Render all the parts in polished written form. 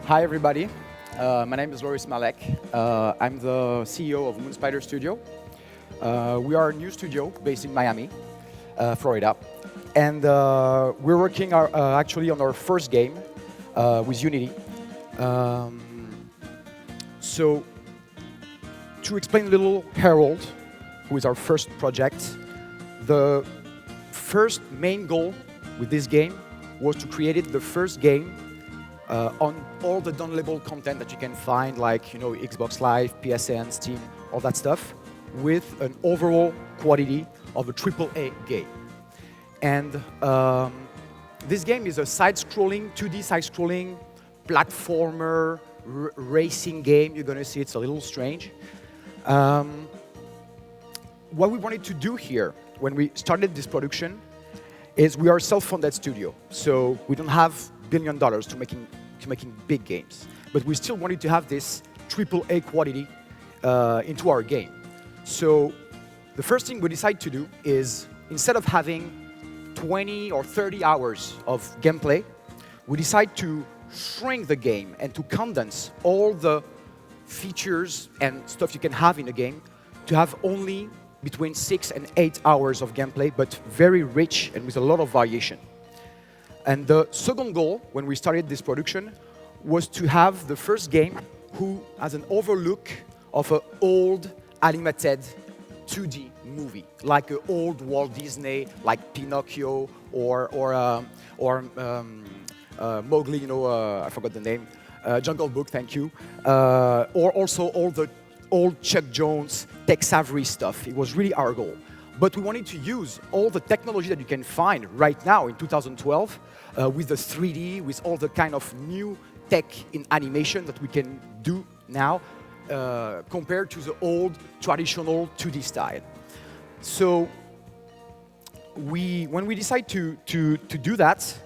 Hi, everybody. My name is Malek. I'm the CEO of Moonspider Studio. We are a new studio based in Miami, Florida. And we're working actually on our first game with Unity. So, to explain a little, Harold, who is our first project, the first main goal with this game was to create the first game on all the downloadable content that you can find, like Xbox Live, PSN, Steam, all that stuff, with an overall quality of a AAA game. And this game is a side-scrolling, 2D side-scrolling platformer racing game. You're going to see it's a little strange. What we wanted to do here when we started this production is we are a self-funded studio, so we don't have $1 billion to making big games, but we still wanted to have this AAA quality into our game. So the first thing we decided to do is, instead of having 20 or 30 hours of gameplay, we decided to shrink the game and to condense all the features and stuff you can have in a game to have only between 6 and 8 hours of gameplay, but very rich and with a lot of variation. And the second goal, when we started this production, was to have the first game who has an overlook of an old animated 2D movie, like an old Walt Disney, like Pinocchio or Mowgli, I forgot the name, Jungle Book, thank you, or also all the old Chuck Jones, Tex Avery stuff. It was really our goal. But we wanted to use all the technology that you can find right now in 2012 with the 3D, with all the kind of new tech in animation that we can do now compared to the old traditional 2D style. So when we decided to do that,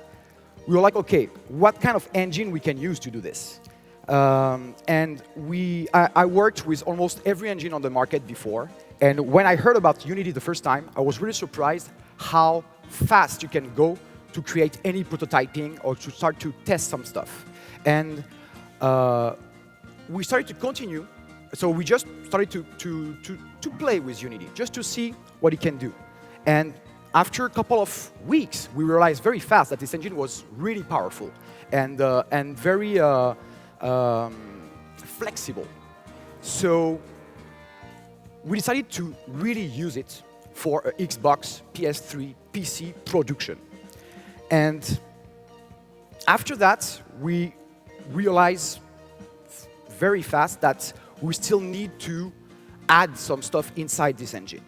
we were like, okay, what kind of engine we can use to do this? And I worked with almost every engine on the market before. And when I heard about Unity the first time, I was really surprised how fast you can go to create any prototyping or to start to test some stuff. And we started to continue. So we just started to play with Unity, just to see what it can do. And after a couple of weeks, we realized very fast that this engine was really powerful and very flexible. So we decided to really use it for a Xbox, PS3, PC production. And after that, we realized very fast that we still need to add some stuff inside this engine.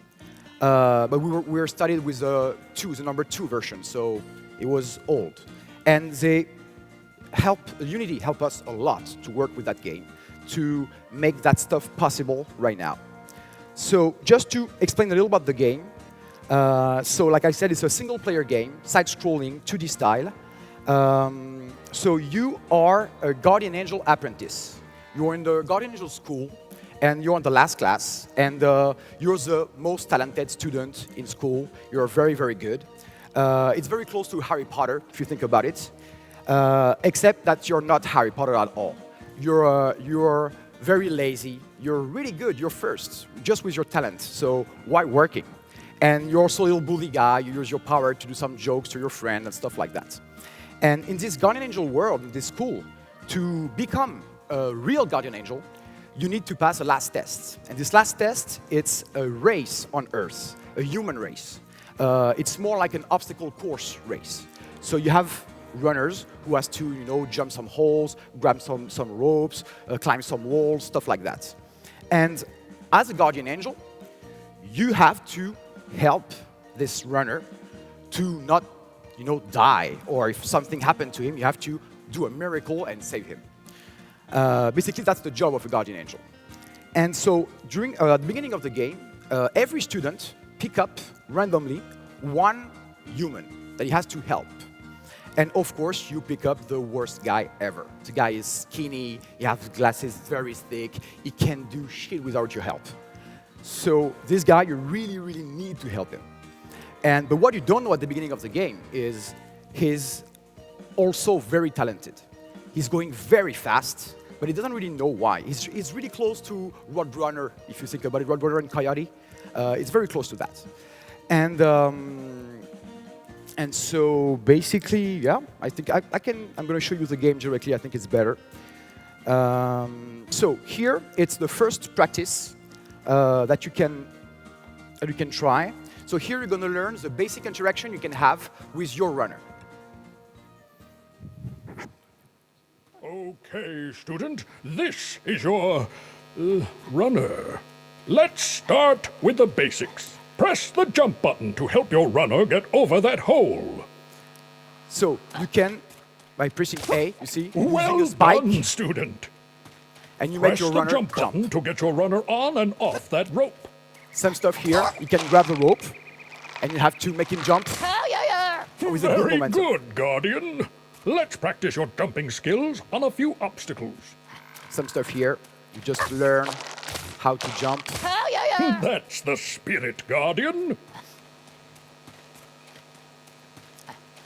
But we were started with the number 2 version, so it was old. And Unity helped us a lot to work with that game, to make that stuff possible right now. So just to explain a little about the game, so like I said, it's a single-player game, side-scrolling, 2D style. So you are a Guardian Angel apprentice. You're in the Guardian Angel school, and you're on the last class, and you're the most talented student in school. You're very, very good. It's very close to Harry Potter, if you think about it, except that you're not Harry Potter at all. You're very lazy. You're really good. You're first, just with your talent. So why working? And you're also a little bully guy. You use your power to do some jokes to your friend and stuff like that. And in this Guardian Angel world, in this school, to become a real Guardian Angel, you need to pass a last test. And this last test, it's a race on Earth, a human race. It's more like an obstacle course race. So you have runners who has to, jump some holes, grab some ropes, climb some walls, stuff like that. And as a Guardian Angel, you have to help this runner to not, die. Or if something happened to him, you have to do a miracle and save him. Basically, that's the job of a Guardian Angel. And so during the beginning of the game, every student pick up randomly one human that he has to help. And of course, you pick up the worst guy ever. The guy is skinny, he has glasses very thick, he can't do shit without your help. So this guy, you really, really need to help him. But what you don't know at the beginning of the game is he's also very talented. He's going very fast, but he doesn't really know why. He's really close to Roadrunner, if you think about it, Roadrunner and Coyote. It's very close to that. And so basically, yeah, I think I'm going to show you the game directly. I think it's better. So here, it's the first practice that you can try. So here you're going to learn the basic interaction you can have with your runner. Okay, student, this is your runner. Let's start with the basics. Press the jump button to help your runner get over that hole. So you can, by pressing A, you see, Well using a spike, done, student. and you make Press your the runner jump button to get your runner on and off that rope. Some stuff here, you can grab the rope, and you have to make him jump with a good Very momentum. good, Guardian. Let's practice your jumping skills on a few obstacles. Some stuff here, you just learn how to jump. That's the spirit, Guardian.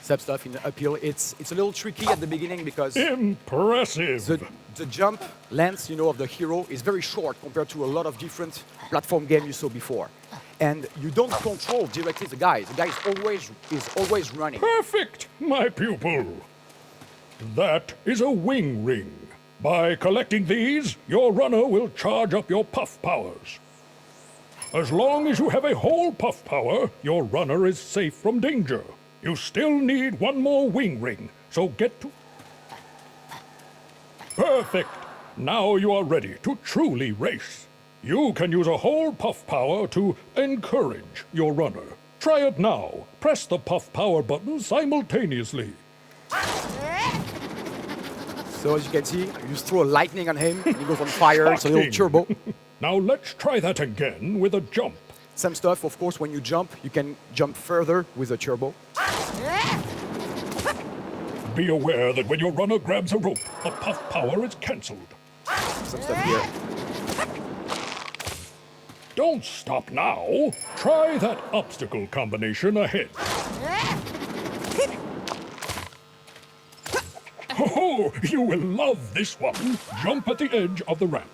Some stuff in the uphill, it's a little tricky at the beginning because Impressive. the jump length, of the hero is very short compared to a lot of different platform games you saw before. And you don't control directly the guy. The guy is always running. Perfect, my pupil. That is a wing ring. By collecting these, your runner will charge up your puff powers. As long as you have a whole puff power, your runner is safe from danger. You still need one more wing ring, so get to... Perfect! Now you are ready to truly race. You can use a whole puff power to encourage your runner. Try it now. Press the puff power button simultaneously. So as you can see, you just throw a lightning on him, and he goes on fire, it's a little turbo. Now let's try that again with a jump. Some stuff, of course, when you jump, you can jump further with a turbo. Be aware that when your runner grabs a rope, the puff power is cancelled. Some stuff here. Don't stop now. Try that obstacle combination ahead. Oh, you will love this one. Jump at the edge of the ramp.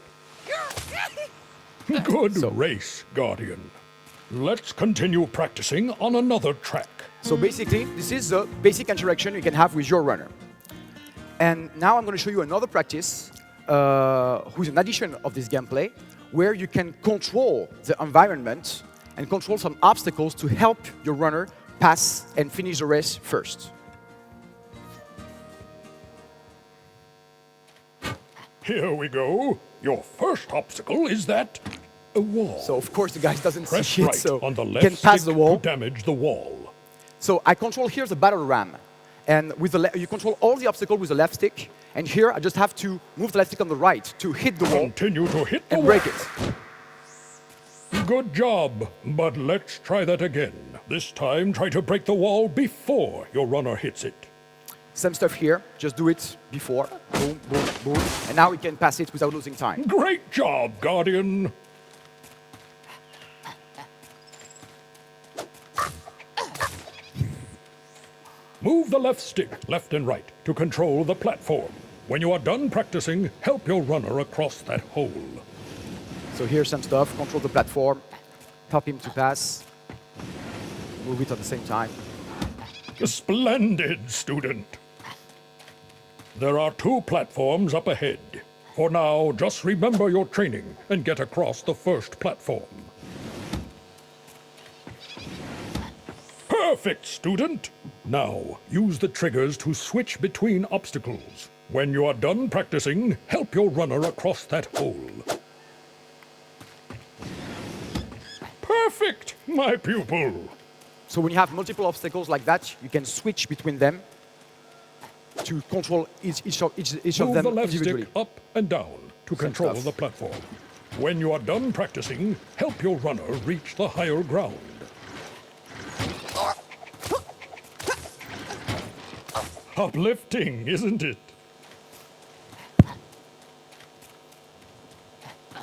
Good race, Guardian. Let's continue practicing on another track. So basically, this is the basic interaction you can have with your runner. And now I'm going to show you another practice, who's an addition of this gameplay, where you can control the environment and control some obstacles to help your runner pass and finish the race first. Here we go. Your first obstacle is that a wall. So of course the guy doesn't Press see it, right so on the he left can pass stick the wall. to damage the wall. So I control here the battle ram, and with the you control all the obstacles with the left stick. And here I just have to move the left stick on the right to hit the wall Continue to hit the and wall. break it. Good job, but let's try that again. This time, try to break the wall before your runner hits it. Same stuff here, just do it before. Boom, boom, boom. And now we can pass it without losing time. Great job, Guardian. Move the left stick left and right to control the platform. When you are done practicing, help your runner across that hole. So here's some stuff, control the platform, help him to pass, move it at the same time. Splendid, student. There are 2 platforms up ahead. For now, just remember your training and get across the first platform. Perfect, student! Now, use the triggers to switch between obstacles. When you are done practicing, help your runner across that hole. Perfect, my pupil! So when you have multiple obstacles like that, you can switch between them to control each of Move them the left individually. stick up and down to control stuff. the platform. When you are done practicing, help your runner reach the higher ground. Uplifting, isn't it?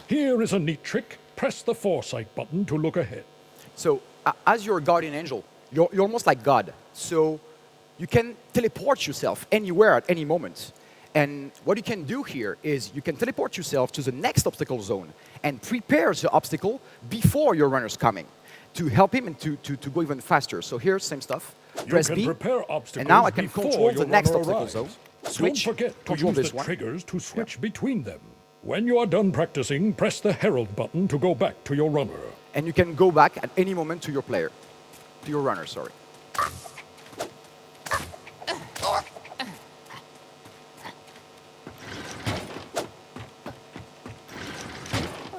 Here is a neat trick. Press the foresight button to look ahead. So as your guardian angel, you're almost like God. So you can teleport yourself anywhere at any moment. And what you can do here is you can teleport yourself to the next obstacle zone and prepare the obstacle before your runner's coming to help him and to go even faster. So here's same stuff. Press You can B, prepare obstacles and now I can before control the your next runner obstacle arrives. zone. Don't Switch, forget to control use this the one. triggers to switch between them. When you are done practicing, press the Herald button to go back to your runner. And you can go back at any moment to your player, to your runner, sorry.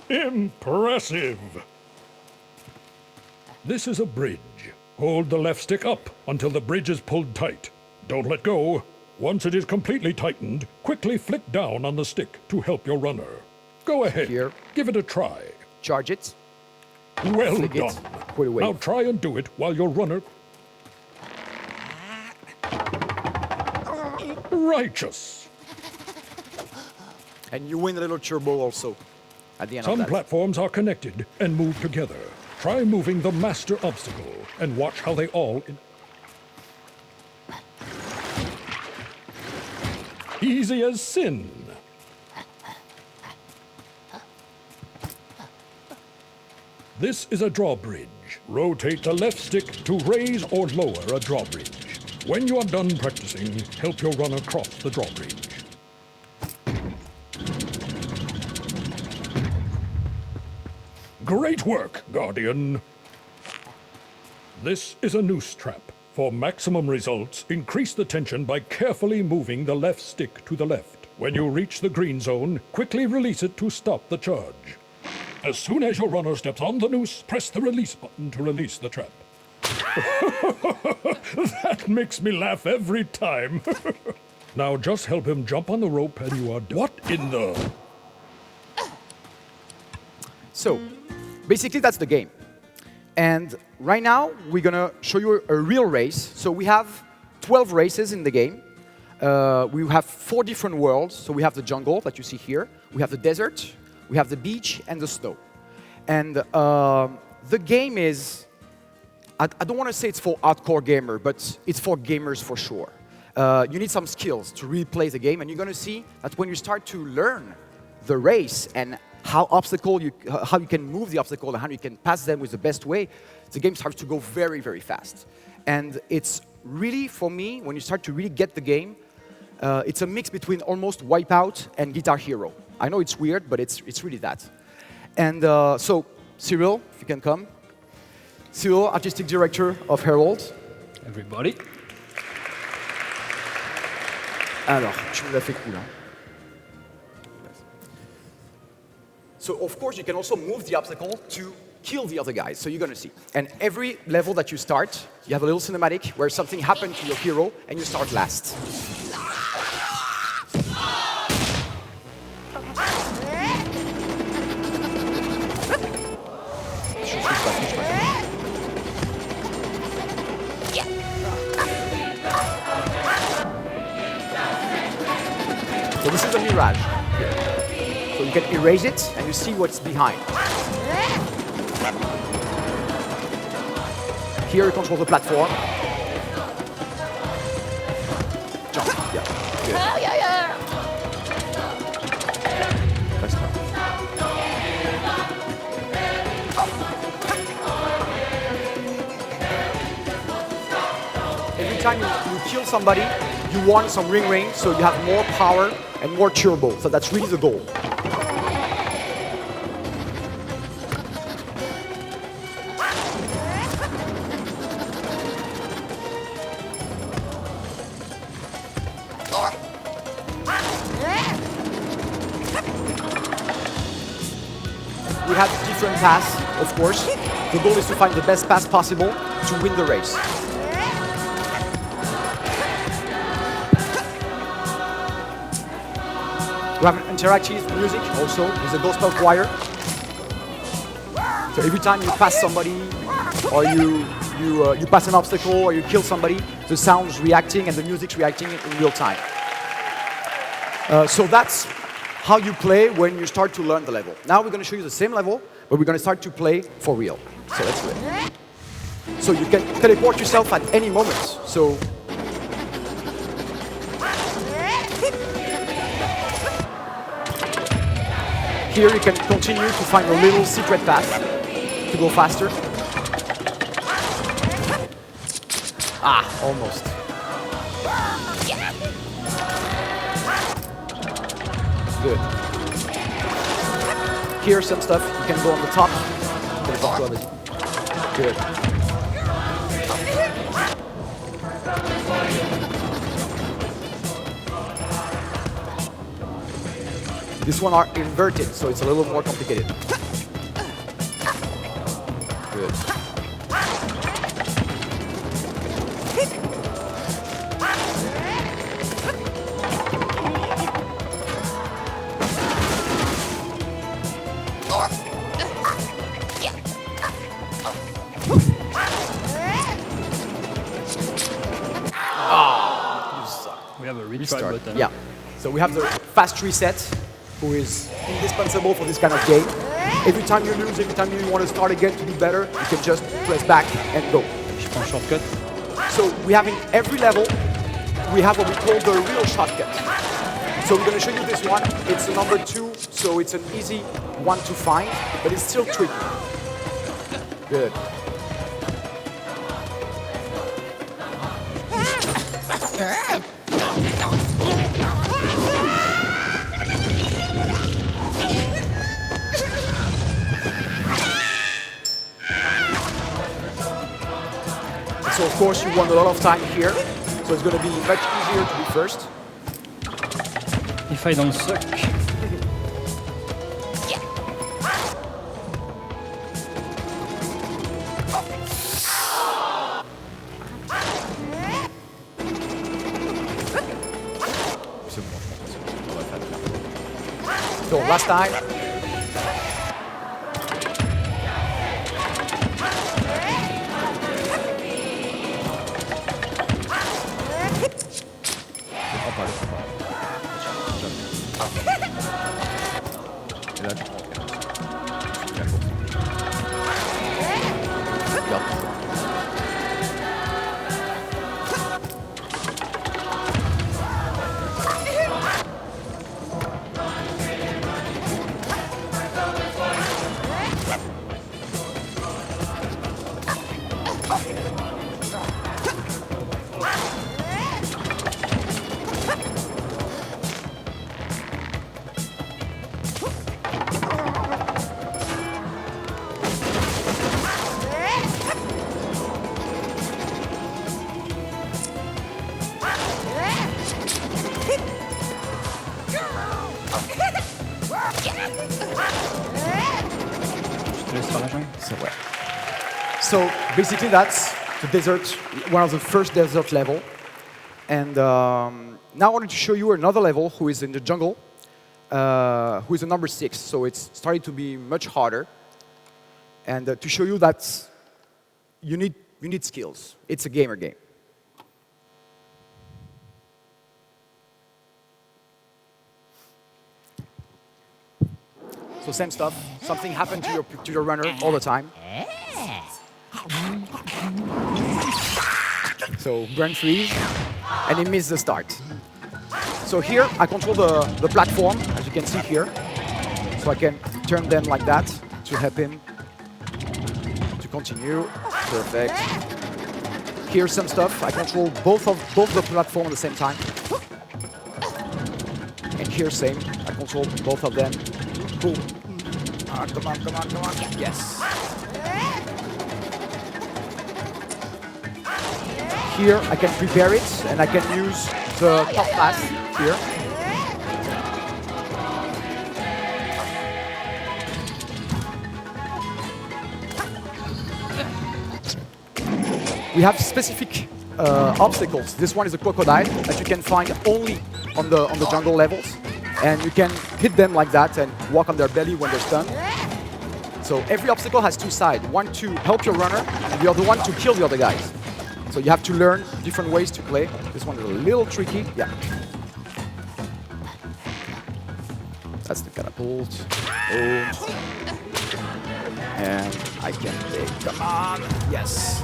Impressive! This is a bridge. Hold the left stick up until the bridge is pulled tight. Don't let go. Once it is completely tightened, quickly flick down on the stick to help your runner. Go ahead. Here. Give it a try. Charge it. Well Flick done. it. Put away. Now try and do it while your runner... Righteous. And you win a little turbo also at the end of Some that. platforms are connected and move together. Try moving the master obstacle and watch how they all... Easy as sin. This is a drawbridge. Rotate the left stick to raise or lower a drawbridge. When you are done practicing, help your runner cross the drawbridge. Great work, Guardian. This is a noose trap. For maximum results, increase the tension by carefully moving the left stick to the left. When you reach the green zone, quickly release it to stop the charge. As soon as your runner steps on the noose, press the release button to release the trap. That makes me laugh every time. Now just help him jump on the rope and you are done. What in the... So, basically that's the game. And right now, we're gonna show you a real race. So we have 12 races in the game. We have 4 different worlds. So we have the jungle that you see here. We have the desert, we have the beach, and the snow. And the game is, I don't want to say it's for hardcore gamer, but it's for gamers for sure. You need some skills to really play the game, and you're gonna see that when you start to learn the race and how you can move the obstacle and how you can pass them with the best way, the game starts to go very, very fast. And it's really, for me, when you start to really get the game, it's a mix between almost Wipeout and Guitar Hero. I know it's weird, but it's really that. And so, Cyril, if you can come. Cyril, Artistic Director of Herald. Everybody. Alors, tu me l'as fait cool, hein? So, of course, you can also move the obstacle to kill the other guys, so you're gonna see. And every level that you start, you have a little cinematic where something happened to your hero, and you start last. So this is a mirage. So you can erase it and you see what's behind. Here you control the platform. Jump, yeah. Good. That's fine. Every time you kill somebody, you want some ring, so you have more power and more turbo. So that's really the goal. We have different paths, of course. The goal is to find the best path possible to win the race. We have interactive music also with a gospel choir. So every time you pass somebody, or you pass an obstacle, or you kill somebody, the sound's reacting and the music's reacting in real time. So that's how you play when you start to learn the level. Now we're going to show you the same level, but we're going to start to play for real. So let's do it. So you can teleport yourself at any moment. So Here you can continue to find a little secret path to go faster. Ah, almost. Good. Here some stuff, you can go on the top. Good. This one are inverted, so it's a little more complicated. Good. We have a retry Restart. button. Yeah. So we have the fast reset, who is indispensable for this kind of game. Every time you lose, every time you want to start again to do better, you can just press back and go. Je prends shortcut. So we have in every level, we have what we call the real shortcut. So we're going to show you this one. It's the number 2, so it's an easy one to find, but it's still tricky. Good. So of course you want a lot of time here, so it's going to be much easier to be first. If I don't suck. So last time. So basically that's the desert, one of the first desert level. And now I wanted to show you another level who is in the jungle, who is a number 6. So it's starting to be much harder. And to show you that you need skills. It's a gamer game. So same stuff. Something happened to your runner all the time. So burn freeze, and he missed the start. So here I control the platform, as you can see here. So I can turn them like that to help him to continue. Perfect. Here's some stuff. I control both the platform at the same time. And here same. I control both of them. Boom. Come on, come on, come on. Yes. Here I can prepare it, and I can use the top pass here. We have specific obstacles. This one is a crocodile that you can find only on the jungle levels, and you can hit them like that and walk on their belly when they're stunned. So every obstacle has two sides: one to help your runner, and the other one to kill the other guys. So you have to learn different ways to play. This one is a little tricky. Yeah. That's the catapult. Boom. And I can take, come on. Yes.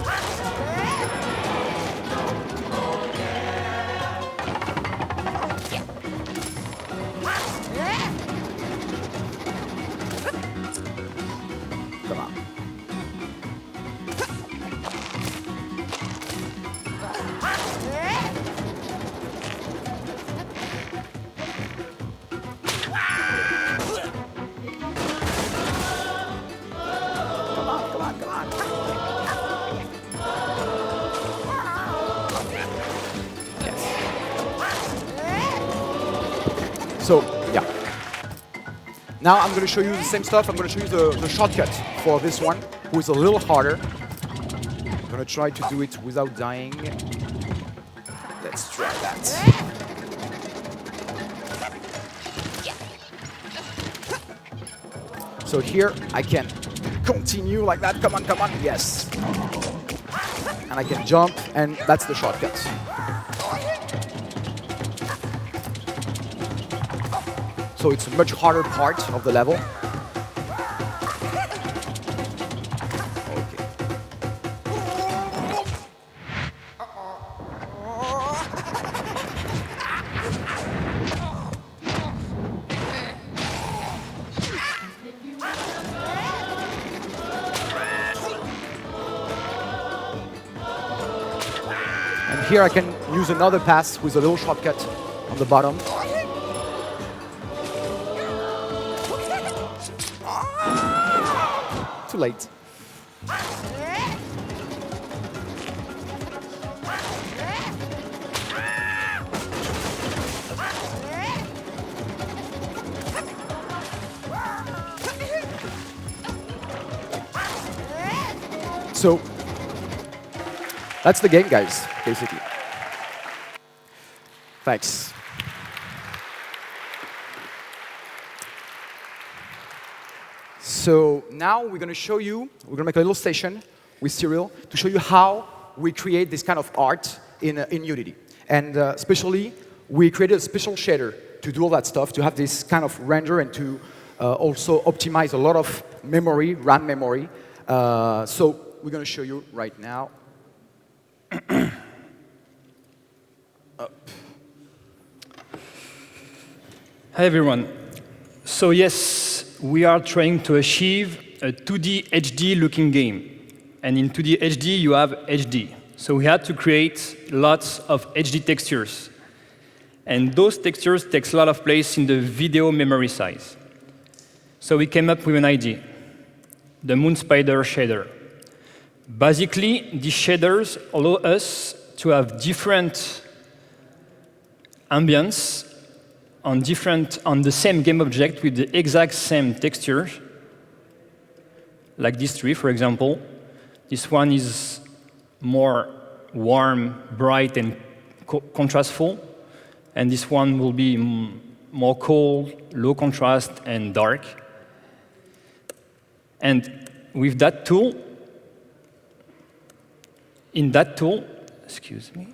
So, yeah. Now I'm going to show you the same stuff. I'm going to show you the shortcut for this one, who is a little harder. I'm going to try to do it without dying. Let's try that. So here I can continue like that. Come on, come on. Yes. And I can jump, and that's the shortcut. So it's a much harder part of the level. Okay. And here I can use another pass with a little shortcut on the bottom. Too late. So that's the game, guys, basically. Thanks. So now we're going to show you, we're going to make a little session with Cyril to show you how we create this kind of art in Unity. And especially, we created a special shader to do all that stuff, to have this kind of render and to also optimize a lot of memory, RAM memory. So we're going to show you right now. Up. Hi, everyone. So yes, we are trying to achieve a 2D HD looking game. And in 2D HD, you have HD. So we had to create lots of HD textures. And those textures take a lot of place in the video memory size. So we came up with an idea, the Moon Spider shader. Basically, these shaders allow us to have different ambience on the same game object with the exact same texture, like this tree, for example. This one is more warm, bright, and contrastful, and this one will be more cold, low contrast, and dark. And with that tool, excuse me,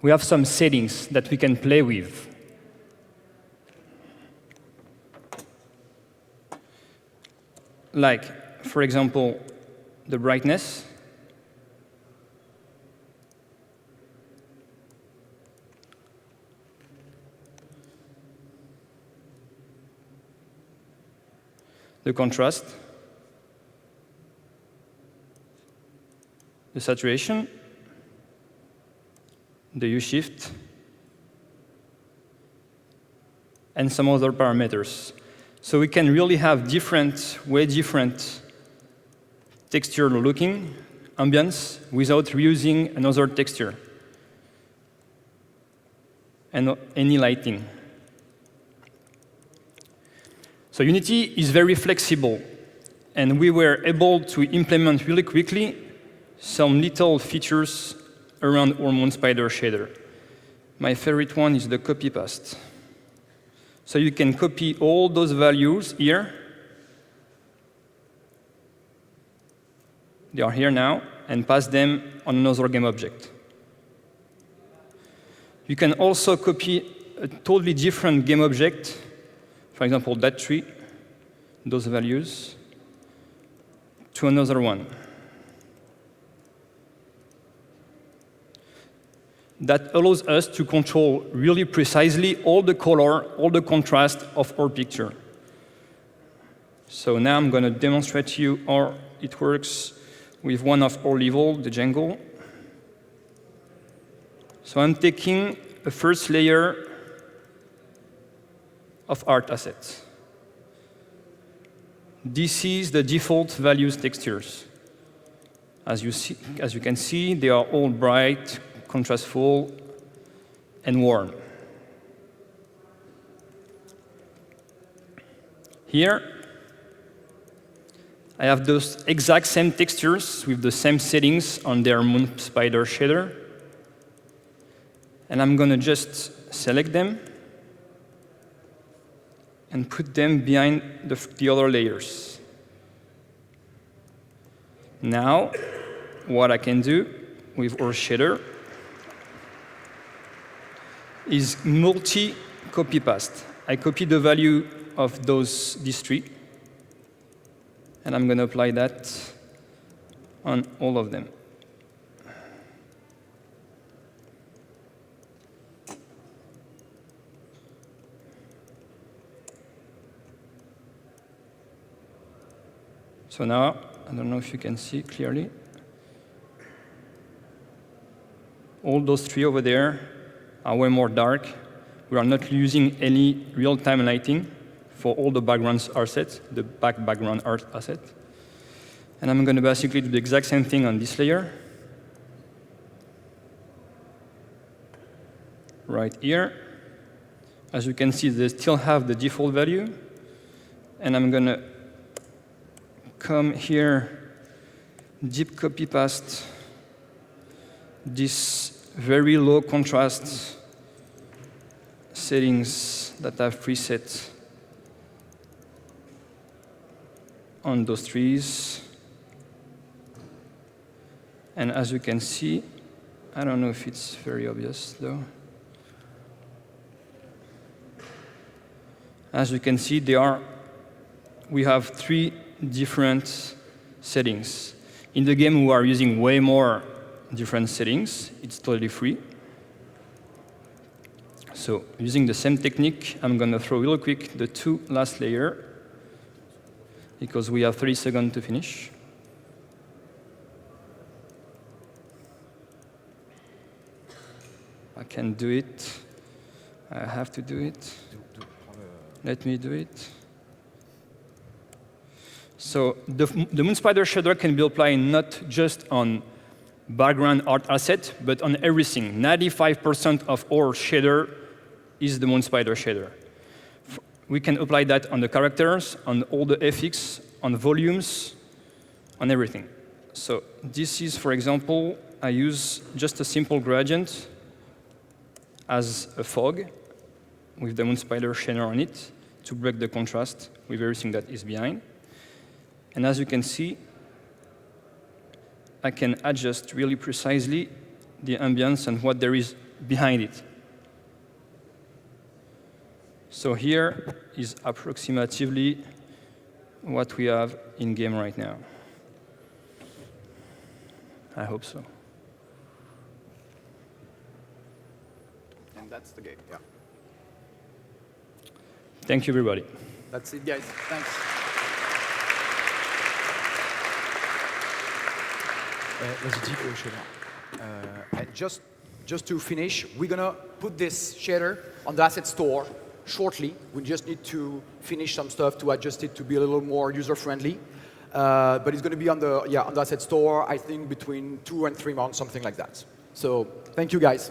we have some settings that we can play with. Like, for example, the brightness. The contrast. The saturation. The hue shift. And some other parameters. So we can really have way different texture looking ambience without reusing another texture and any lighting. So Unity is very flexible, and we were able to implement really quickly some little features around our Moon Spider shader. My favorite one is the copy paste. So you can copy all those values here. They are here now, and pass them on another game object. You can also copy a totally different game object, for example, that tree, those values, to another one. That allows us to control really precisely all the color, all the contrast of our picture. So now I'm going to demonstrate to you how it works with one of our levels, the Django. So I'm taking a first layer of art assets. This is the default values textures. As you can see, they are all bright, contrastful, and warm. here, I have those exact same textures with the same settings on their Moon Spider shader. And I'm going to just select them and put them behind the other layers. Now, what I can do with our shader is multi-copy paste. I copy the value of these three, and I'm going to apply that on all of them. So now, I don't know if you can see clearly. All those three over there are way more dark. We are not using any real-time lighting for all the background assets, the background art asset. And I'm going to basically do the exact same thing on this layer. Right here. As you can see, they still have the default value. And I'm going to come here, deep copy paste this very low contrast settings that I've preset on those trees. And as you can see, I don't know if it's very obvious though. As you can see, we have three different settings. In the game, we are using way more different settings. It's totally free. So using the same technique, I'm going to throw real quick the two last layer, because we have 30 seconds to finish. I can do it. I have to do it. Let me do it. So the Moon Spider shader can be applied not just on background art asset, but on everything. 95% of our shader is the Moon Spider shader. We can apply that on the characters, on all the FX, on volumes, on everything. So this is, for example, I use just a simple gradient as a fog with the Moon Spider shader on it to break the contrast with everything that is behind. And as you can see, I can adjust really precisely the ambience and what there is behind it. So here is approximately what we have in game right now. I hope so. And that's the game, yeah. Thank you, everybody. That's it, guys. Thanks. And just to finish, we're going to put this shader on the asset store shortly. We just need to finish some stuff to adjust it to be a little more user-friendly. But it's going to be on the asset store, I think, between 2 and 3 months, something like that. So thank you, guys.